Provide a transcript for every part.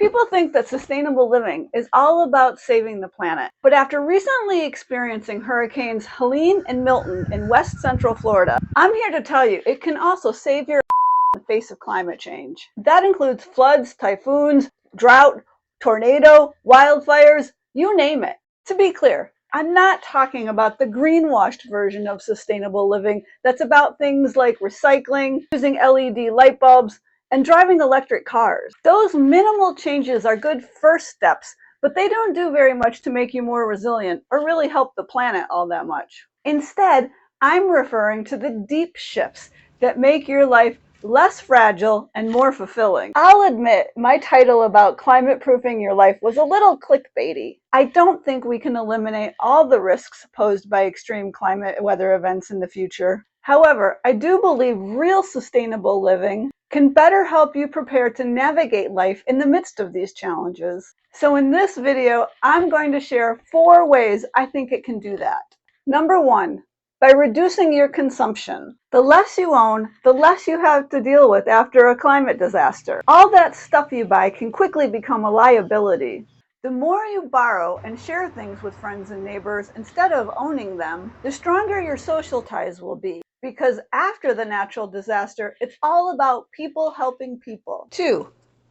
People think that sustainable living is all about saving the planet, but after recently experiencing hurricanes Helene and Milton in west central Florida, I'm here to tell you it can also save your in the face of climate change. That includes floods, typhoons, drought, tornado, wildfires, you name it. To be clear, I'm not talking about the greenwashed version of sustainable living that's about things like recycling, using LED light bulbs, and driving electric cars. Those minimal changes are good first steps, but they don't do very much to make you more resilient or really help the planet all that much. Instead, I'm referring to the deep shifts that make your life less fragile and more fulfilling. I'll admit my title about climate proofing your life was a little clickbaity. I don't think we can eliminate all the risks posed by extreme climate weather events in the future. However, I do believe real sustainable living can better help you prepare to navigate life in the midst of these challenges. So in this video, I'm going to share 4 ways I think it can do that. Number 1, by reducing your consumption. The less you own, the less you have to deal with after a climate disaster. All that stuff you buy can quickly become a liability. The more you borrow and share things with friends and neighbors instead of owning them, the stronger your social ties will be. Because after the natural disaster, it's all about people helping people. 2,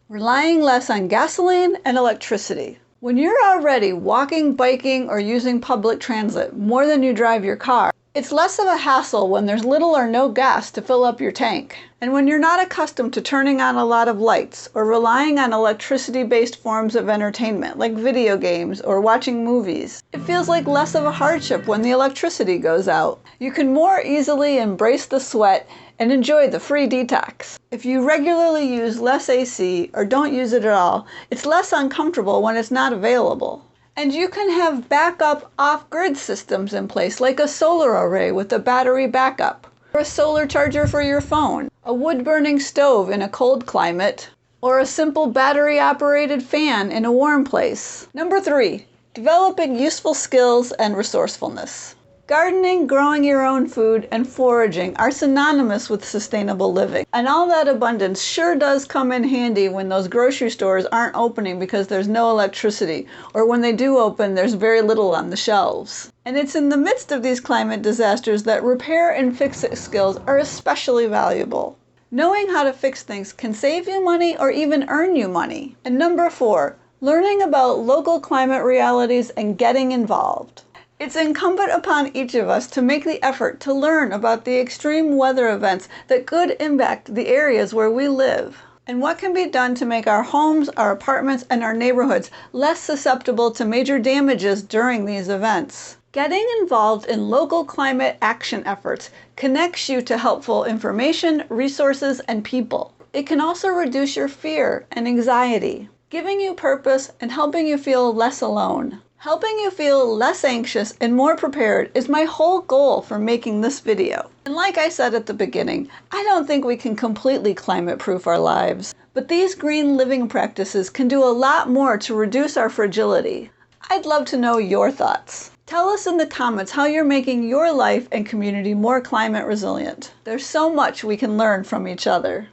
relying less on gasoline and electricity. When you're already walking, biking, or using public transit more than you drive your car, it's less of a hassle when there's little or no gas to fill up your tank. And when you're not accustomed to turning on a lot of lights or relying on electricity-based forms of entertainment like video games or watching movies, it feels like less of a hardship when the electricity goes out. You can more easily embrace the sweat and enjoy the free detox. If you regularly use less AC or don't use it at all, it's less uncomfortable when it's not available. And you can have backup off-grid systems in place, like a solar array with a battery backup, or a solar charger for your phone, a wood-burning stove in a cold climate, or a simple battery-operated fan in a warm place. Number 3, developing useful skills and resourcefulness. Gardening, growing your own food, and foraging are synonymous with sustainable living. And all that abundance sure does come in handy when those grocery stores aren't opening because there's no electricity, or when they do open, there's very little on the shelves. And it's in the midst of these climate disasters that repair and fix-it skills are especially valuable. Knowing how to fix things can save you money or even earn you money. And number 4, learning about local climate realities and getting involved. It's incumbent upon each of us to make the effort to learn about the extreme weather events that could impact the areas where we live, and what can be done to make our homes, our apartments, and our neighborhoods less susceptible to major damages during these events. Getting involved in local climate action efforts connects you to helpful information, resources, and people. It can also reduce your fear and anxiety, giving you purpose and helping you feel less alone. Helping you feel less anxious and more prepared is my whole goal for making this video. And like I said at the beginning, I don't think we can completely climate-proof our lives, but these green living practices can do a lot more to reduce our fragility. I'd love to know your thoughts. Tell us in the comments how you're making your life and community more climate resilient. There's so much we can learn from each other.